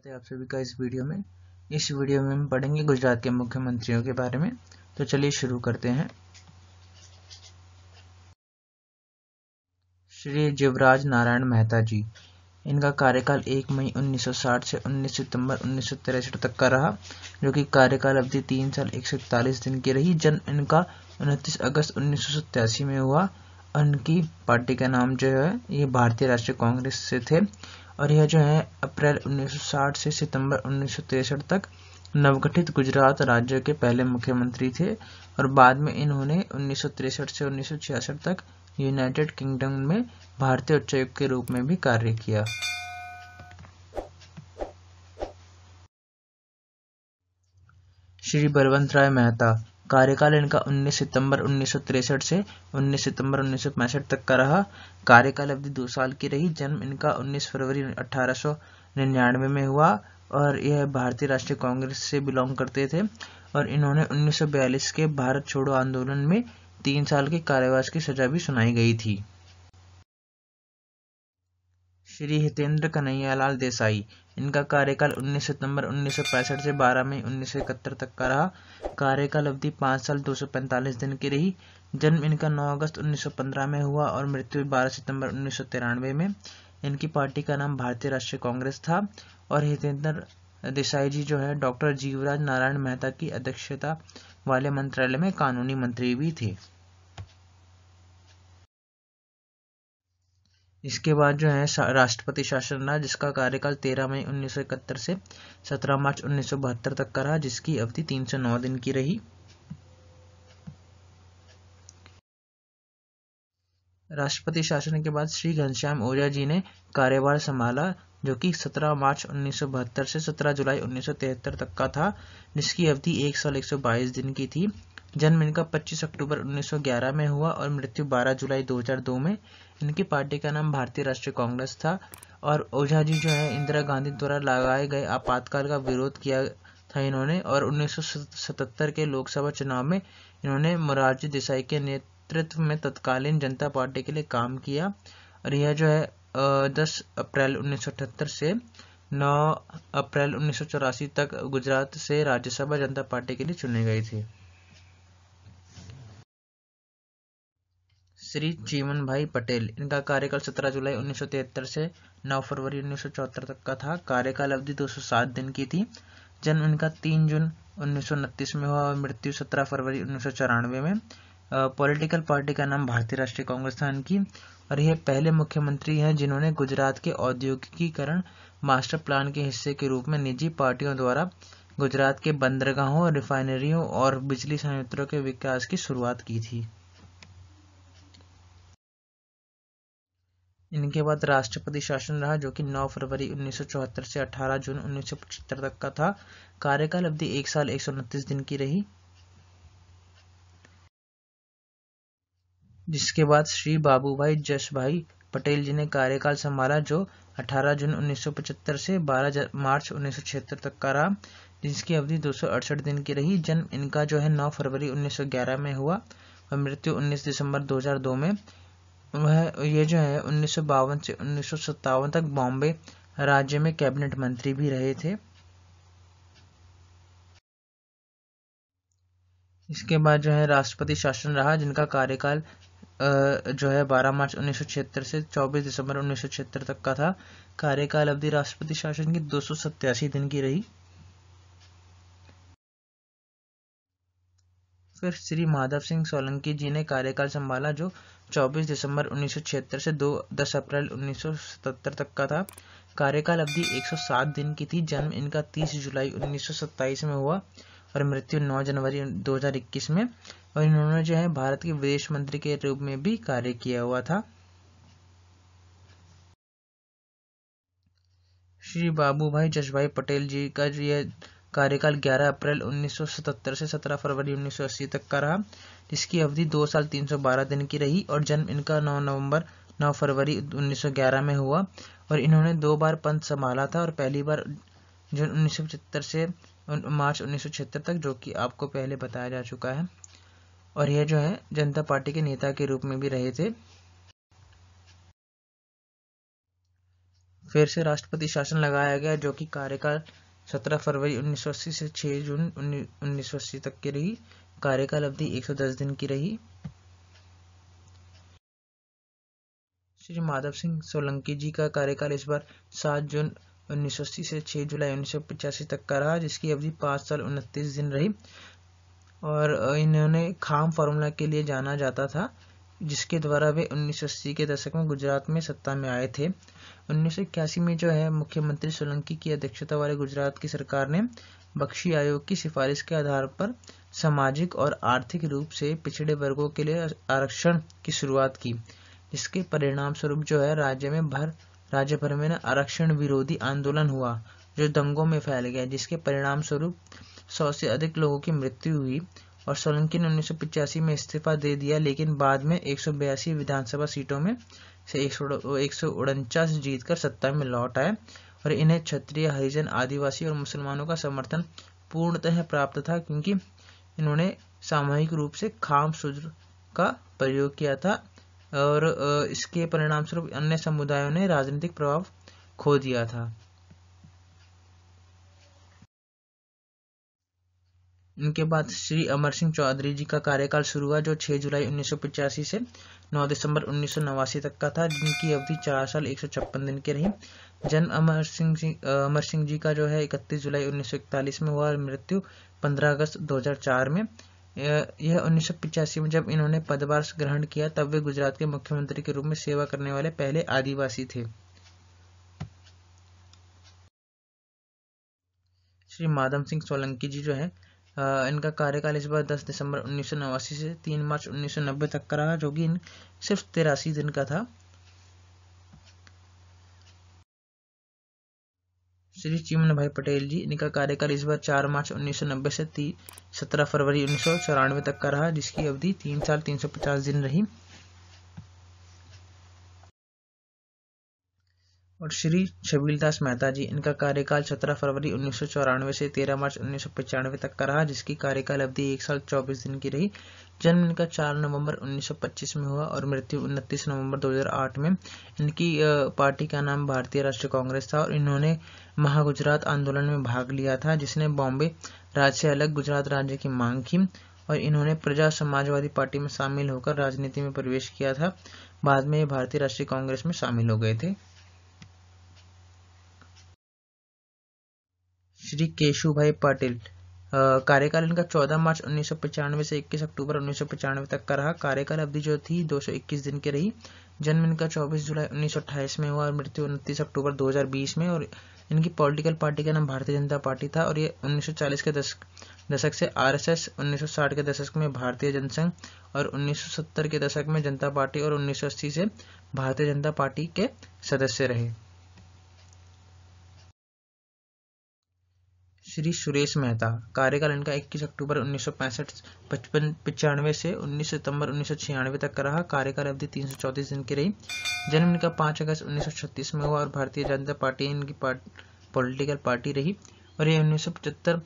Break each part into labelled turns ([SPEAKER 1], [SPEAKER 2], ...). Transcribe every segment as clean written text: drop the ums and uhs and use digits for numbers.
[SPEAKER 1] स्वागत है आप सभी का इस वीडियो में। इस वीडियो में हम पढ़ेंगे गुजरात के मुख्यमंत्रियों के बारे में। तो चलिए शुरू करते हैं। श्री जीवराज नारायण मेहता जी, इनका कार्यकाल 1 मई 1960 से 19 सितंबर 1963 तक का रहा, जो कि कार्यकाल अवधि 3 साल 141 दिन की रही। जन्म इनका 29 अगस्त 1987 में हुआ। उनकी पार्टी का नाम जो है ये भारतीय राष्ट्रीय कांग्रेस से थे, और यह जो है अप्रैल 1960 से सितंबर 1963 तक नवगठित गुजरात राज्य के पहले मुख्यमंत्री थे, और बाद में इन्होंने 1963 से 1966 तक यूनाइटेड किंगडम में भारतीय उच्चायुक्त के रूप में भी कार्य किया। श्री बलवंत राय मेहता, कार्यकाल इनका 19 सितंबर 1963 से 19 सितंबर 1965 तक का रहा। कार्यकाल अवधि 2 साल की रही। जन्म इनका 19 फरवरी 1899 में हुआ, और यह भारतीय राष्ट्रीय कांग्रेस से बिलोंग करते थे, और इन्होंने 1942 के भारत छोड़ो आंदोलन में 3 साल के कारावास की सजा भी सुनाई गई थी। श्री हितेंद्र कन्हैयालाल देसाई, इनका कार्यकाल 19 सितंबर 1965 से 12 मई 1971 तक का रहा। कार्यकाल अवधि 5 साल 245 दिन की रही। जन्म इनका 9 अगस्त 1915 में हुआ, और मृत्यु 12 सितंबर 1993 में। इनकी पार्टी का नाम भारतीय राष्ट्रीय कांग्रेस था, और हितेंद्र देसाई जी जो है डॉक्टर जीवराज नारायण मेहता की अध्यक्षता वाले मंत्रालय में कानूनी मंत्री भी थे। इसके बाद जो है राष्ट्रपति शासन रहा, जिसका कार्यकाल 13 मई 1971 से 17 मार्च 1972 तक का रहा, जिसकी अवधि 309 दिन की रही। राष्ट्रपति शासन के बाद श्री घनश्याम ओझा जी ने कार्यभार संभाला, जो कि 17 मार्च 1972 से 17 जुलाई 1973 तक का था, जिसकी अवधि 1 साल 122 दिन की थी। जन्म इनका 25 अक्टूबर 1911 में हुआ, और मृत्यु 12 जुलाई 2002 में। इनकी पार्टी का नाम भारतीय राष्ट्रीय कांग्रेस था, और ओझा जी जो है इंदिरा गांधी द्वारा लगाए गए आपातकाल का विरोध किया था इन्होंने, और 1977 के लोकसभा चुनाव में इन्होंने मोरारजी देसाई के नेतृत्व में तत्कालीन जनता पार्टी के लिए काम किया, और यह जो है 10 अप्रैल 1978 से 9 अप्रैल 1984 तक गुजरात से राज्यसभा जनता पार्टी के लिए चुने गए थे। श्री चीमन भाई पटेल, इनका कार्यकाल 17 जुलाई 1973 से 9 फरवरी 1974 तक का था। कार्यकाल अवधि 207 दिन की थी। जन्म इनका 3 जून 1929 में हुआ, और मृत्यु 17 फरवरी 1994 में। पॉलिटिकल पार्टी का नाम भारतीय राष्ट्रीय कांग्रेस था इनकी, और यह पहले मुख्यमंत्री हैं जिन्होंने गुजरात के औद्योगिकीकरण मास्टर प्लान के हिस्से के रूप में निजी पार्टियों द्वारा गुजरात के बंदरगाहों, रिफाइनरियों और बिजली संयंत्रों के विकास की शुरुआत की थी। इनके बाद राष्ट्रपति शासन रहा, जो कि 9 फरवरी 1974 से 18 जून 1975 तक का था। कार्यकाल अवधि 1 साल 129 दिन की रही। जिसके बाद श्री बाबूभाई जसभाई पटेल जी ने कार्यकाल संभाला, जो 18 जून 1975 से 12 मार्च 1976 तक का रहा, जिसकी अवधि 268 दिन की रही। जन्म इनका जो है 9 फरवरी 1911 में हुआ, और मृत्यु 19 दिसंबर 2002 में। वह ये जो है 1952 से 1957 तक बॉम्बे राज्य में कैबिनेट मंत्री भी रहे थे। इसके बाद जो है राष्ट्रपति शासन रहा, जिनका कार्यकाल जो है 12 मार्च 1976 से 24 दिसंबर 1976 तक का था। कार्यकाल अवधि राष्ट्रपति शासन की 287 दिन की रही। फिर श्री माधव सिंह सोलंकी जी ने कार्यकाल संभाला, जो 24 दिसंबर 1976 से 10 अप्रैल 1977 तक का था। कार्यकाल अवधि 107 दिन की थी। जन्म इनका 30 जुलाई 1927 में हुआ, और मृत्यु 9 जनवरी 2021 में। और इन्होंने जो है भारत के विदेश मंत्री के रूप में भी कार्य किया हुआ था। श्री बाबूभाई जसभाई पटेल जी का यह कार्यकाल 11 अप्रैल 1977 से 17 फरवरी 1980 तक का रहा, जिसकी अवधि 2 साल 312 दिन की रही। और जन्म इनका 9 फरवरी 1911 में हुआ, और इन्होंने 2 बार पद संभाला था, और पहली बार जून 1975 से मार्च 1976 तक, जो कि आपको पहले बताया जा चुका है। और यह जो है जनता पार्टी के नेता के रूप में भी रहे थे। फिर से राष्ट्रपति शासन लगाया गया, जो कि कार्यकाल 17 फरवरी 1980 से 6 जून 1980 तक की रही। कार्यकाल अवधि 110 दिन की रही। श्री माधव सिंह सोलंकी जी का कार्यकाल इस बार 7 जून 1980 से 6 जुलाई 1985 तक का रहा, जिसकी अवधि 5 साल 29 दिन रही। और इन्होंने खाम फार्मूला के लिए जाना जाता था, जिसके द्वारा वे 1980 के दशक में गुजरात में सत्ता में आए थे। 1981 में जो है मुख्यमंत्री सोलंकी की अध्यक्षता वाले गुजरात की सरकार ने बख्शी आयोग की सिफारिश के आधार पर सामाजिक और आर्थिक रूप से पिछड़े वर्गों के लिए आरक्षण की शुरुआत की, जिसके परिणाम स्वरूप जो है राज्य भर में आरक्षण विरोधी आंदोलन हुआ, जो दंगों में फैल गया, जिसके परिणाम स्वरूप 100 से अधिक लोगों की मृत्यु हुई। और सोलंकी ने 1985 में इस्तीफा दे दिया, लेकिन बाद में 182 विधानसभा सीटों में से 149 जीतकर सत्ता में लौट आए। और इन्हें क्षत्रिय, हरिजन, आदिवासी और मुसलमानों का समर्थन पूर्णतः प्राप्त था, क्योंकि इन्होंने सामूहिक रूप से खाम सूत्र का प्रयोग किया था, और इसके परिणाम स्वरूप अन्य समुदायों ने राजनीतिक प्रभाव खो दिया था। इनके बाद श्री अमर सिंह चौधरी जी का कार्यकाल शुरू हुआ, जो 6 जुलाई 1985 से 9 दिसंबर 1989 तक का था, जिनकी अवधि 4 साल 156 दिन की रही। जन्म अमर सिंह जी का जो है 31 जुलाई 1941 में हुआ और मृत्यु 15 अगस्त 2004 में। यह 1985 में जब इन्होंने पदभार ग्रहण किया, तब वे गुजरात के मुख्यमंत्री के रूप में सेवा करने वाले पहले आदिवासी थे। श्री माधव सिंह सोलंकी जी जो है इनका कार्यकाल इस बार 10 दिसंबर 1989 से 3 मार्च 1990 तक का रहा, जो कि सिर्फ 83 दिन का था। श्री चिमन भाई पटेल जी, इनका कार्यकाल इस बार 4 मार्च 1990 से 17 फरवरी 1994 तक का रहा, जिसकी अवधि 3 साल 350 दिन रही। और श्री छबीलदास मेहता जी, इनका कार्यकाल 17 फरवरी 1994 से 13 मार्च 1995 तक का रहा, जिसकी कार्यकाल अवधि 1 साल 24 दिन की रही। जन्म इनका 4 नवंबर 1925 में हुआ और मृत्यु 29 नवंबर 2008 में। इनकी पार्टी का नाम भारतीय राष्ट्रीय कांग्रेस था, और इन्होंने महागुजरात आंदोलन में भाग लिया था, जिसने बॉम्बे राज्य से अलग गुजरात राज्य की मांग की। और इन्होंने प्रजा समाजवादी पार्टी में शामिल होकर राजनीति में प्रवेश किया था। बाद में भारतीय राष्ट्रीय कांग्रेस में शामिल हो गए थे। श्री केशुभाई पाटिल, कार्यकाल इनका 14 मार्च 1995 से 21 अक्टूबर 1995 तक का रहा। कार्यकाल अवधि जो थी 221 दिन की रही। जन्म इनका 24 जुलाई 1928 में हुआ और मृत्यु 29 अक्टूबर 2020 में। और इनकी पॉलिटिकल पार्टी का नाम भारतीय जनता पार्टी था, और ये 1940 के दशक से आरएसएस, 1960 के दशक में भारतीय जनसंघ और 1970 के दशक में जनता पार्टी और 1980 से भारतीय जनता पार्टी के सदस्य रहे। श्री सुरेश मेहता, कार्यकाल इनका 21 अक्टूबर 1965 से 19 सितंबर 1996 तक का रहा। कार्यकाल अवधि 334 दिन की रही। जन्म इनका 5 अगस्त 1936 में हुआ और भारतीय जनता पार्टी इनकी पॉलिटिकल पार्टी रही। और ये 1975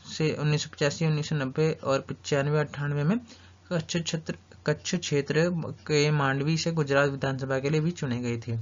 [SPEAKER 1] से 1985, 1990 और 95-98 में कच्छ क्षेत्र के मांडवी से गुजरात विधानसभा के लिए भी चुने गए थे।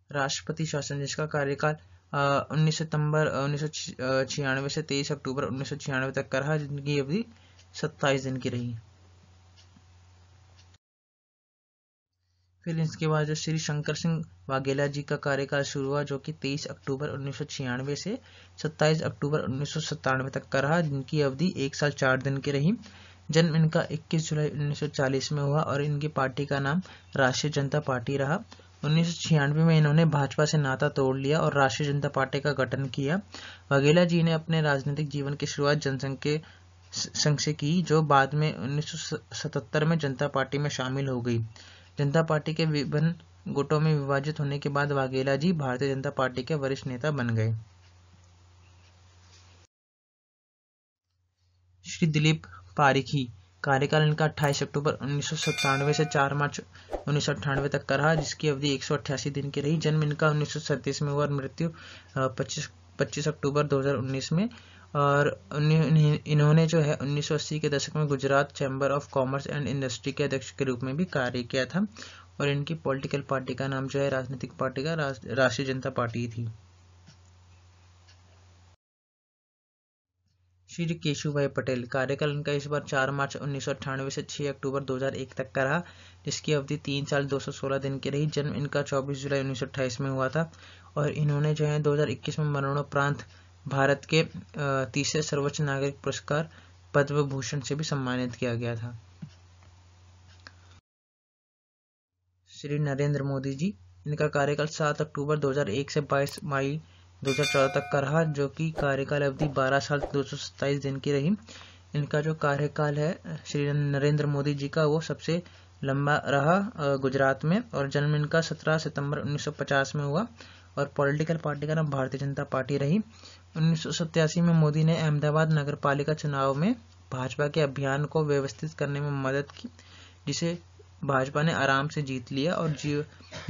[SPEAKER 1] राष्ट्रपति शासन, जिसका कार्यकाल 19 सितंबर 1996 से 23 अक्टूबर 1996 तक का रहा, जिनकी अवधि 27 दिन की रही। फिर इसके बाद जो श्री शंकर सिंह वाघेला जी का कार्यकाल शुरू हुआ, जो कि 23 अक्टूबर 1996 से 27 अक्टूबर 1997 तक का रहा, जिनकी अवधि 1 साल 4 दिन की रही। जन्म इनका 21 जुलाई 1940 में हुआ और इनकी पार्टी का नाम राष्ट्रीय जनता पार्टी रहा। 1996 में इन्होंने भाजपा से नाता तोड़ लिया और राष्ट्रीय जनता पार्टी का गठन किया। वाघेला जी ने अपने राजनीतिक जीवन की शुरुआत जनसंघ के संघ से की, जो बाद में 1977 में जनता पार्टी में शामिल हो गई। जनता पार्टी के विभिन्न गुटों में विभाजित होने के बाद वाघेला जी भारतीय जनता पार्टी के वरिष्ठ नेता बन गए। श्री दिलीप पारिखी, कार्यकाल इनका 28 अक्टूबर 1997 से 4 मार्च 1998 तक का रहा, जिसकी अवधि 188 दिन की रही। जन्म इनका 1937 में हुआ और मृत्यु 25 अक्टूबर 2019 में। और इन्होंने जो है 1980 के दशक में Gujarat chamber of commerce and industry के अध्यक्ष के रूप में भी कार्य किया था। और इनकी पॉलिटिकल पार्टी का नाम जो है, राजनीतिक पार्टी का राष्ट्रीय जनता पार्टी थी। श्री केशुभाई पटेल, कार्यकाल इनका इस बार 4 मार्च 1998 से 6 अक्टूबर 2001 तक का रहा, जिसकी अवधि 3 साल 216 दिन की रही। जन्म इनका 24 जुलाई 1928 में हुआ था। और इन्होंने जो है 2021 में मरणोपरांत भारत के तीसरे सर्वोच्च नागरिक पुरस्कार पद्म भूषण से भी सम्मानित किया गया था। श्री नरेंद्र मोदी जी, इनका कार्यकाल 7 अक्टूबर 2001 से 22 मई 2014 तक का रहा, जो कि कार्यकाल अवधि 12 साल 227 दिन की रही। इनका जो कार्यकाल है श्री नरेंद्र मोदी जी का, वो सबसे लंबा रहा गुजरात में। और जन्म इनका 17 सितंबर 1950 में हुआ। और पॉलिटिकल पार्टी का नाम भारतीय जनता पार्टी रही। 1987 में मोदी ने अहमदाबाद नगर पालिका चुनाव में भाजपा के अभियान को व्यवस्थित करने में मदद की, जिसे भाजपा ने आराम से जीत लिया। और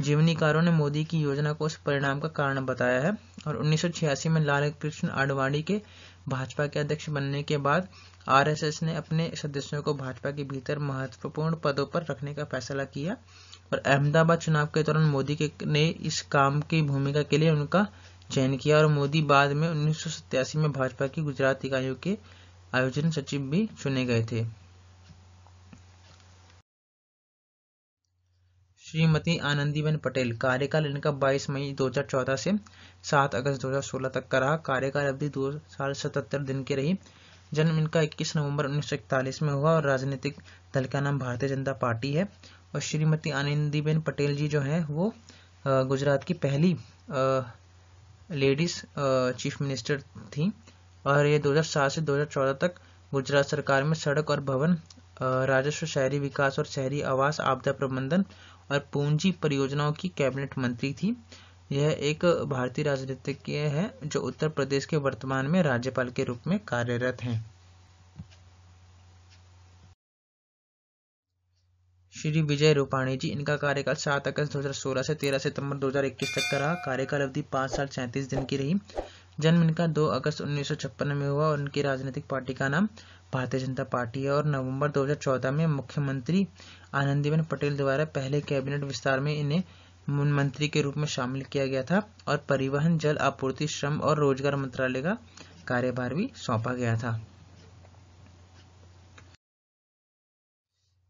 [SPEAKER 1] जीवनीकारों ने मोदी की योजना को उस परिणाम का कारण बताया है। और 1986 में लाल कृष्ण आडवाणी के भाजपा के अध्यक्ष बनने के बाद आरएसएस ने अपने सदस्यों को भाजपा के भीतर महत्वपूर्ण पदों पर रखने का फैसला किया। और अहमदाबाद चुनाव के दौरान मोदी ने इस काम की भूमिका के लिए उनका चयन किया। और मोदी बाद में 1987 में भाजपा की गुजरात इकाइयों के आयोजन सचिव भी चुने गए थे। श्रीमती आनंदीबेन पटेल, कार्यकाल इनका 22 मई 2014 से 7 अगस्त 2016 तक का रहा। कार्यकाल अवधि 2 साल 77 दिन की रही। जन्म इनका 21 नवंबर 1941 में हुआ। और राजनीतिक दल का नाम भारतीय जनता पार्टी है। और श्रीमती आनंदीबेन पटेल जी जो है, वो गुजरात की पहली लेडीज चीफ मिनिस्टर थी। और ये 2007 से 2014 तक गुजरात सरकार में सड़क और भवन, राजस्व, शहरी विकास और शहरी आवास, आपदा प्रबंधन और पूंजी परियोजनाओं की कैबिनेट मंत्री थी। यह एक भारतीय राजनीतिज्ञ है जो उत्तर प्रदेश के वर्तमान में राज्यपाल के रूप में कार्यरत हैं। श्री विजय रूपाणी जी, इनका कार्यकाल 7 अगस्त 2016 से 13 सितंबर 2021 तक का रहा। कार्यकाल अवधि 5 साल 37 दिन की रही। जन्म इनका 2 अगस्त 1956 में हुआ। और इनकी राजनीतिक पार्टी का नाम भारतीय जनता पार्टी है। और नवंबर 2014 में मुख्यमंत्री आनंदीबेन पटेल द्वारा पहले कैबिनेट विस्तार में इन्हें मंत्री के रूप में शामिल किया गया था। और परिवहन, जल आपूर्ति, श्रम और रोजगार मंत्रालय का कार्यभार भी सौंपा गया था।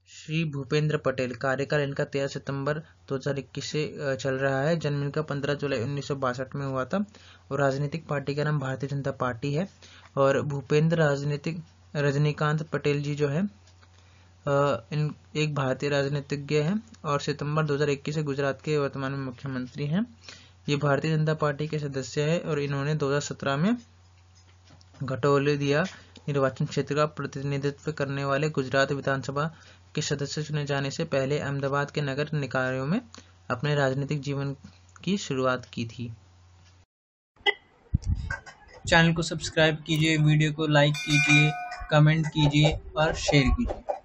[SPEAKER 1] श्री भूपेंद्र पटेल, कार्यकाल इनका 13 सितंबर 2021 से चल रहा है। जन्म इनका 15 जुलाई 1962 में हुआ था। और राजनीतिक पार्टी का नाम भारतीय जनता पार्टी है। और भूपेंद्र रजनीकांत पटेल जी जो है, एक भारतीय राजनीतिज्ञ हैं और सितंबर 2021 से गुजरात के वर्तमान में मुख्यमंत्री हैं। ये भारतीय जनता पार्टी के सदस्य हैं। और इन्होंने 2017 में घटोलिया निर्वाचन क्षेत्र का प्रतिनिधित्व करने वाले गुजरात विधानसभा के सदस्य चुने जाने से पहले अहमदाबाद के नगर निकायों में अपने राजनीतिक जीवन की शुरुआत की थी। चैनल को सब्सक्राइब कीजिए, वीडियो को लाइक कीजिए, कमेंट कीजिए और शेयर कीजिए।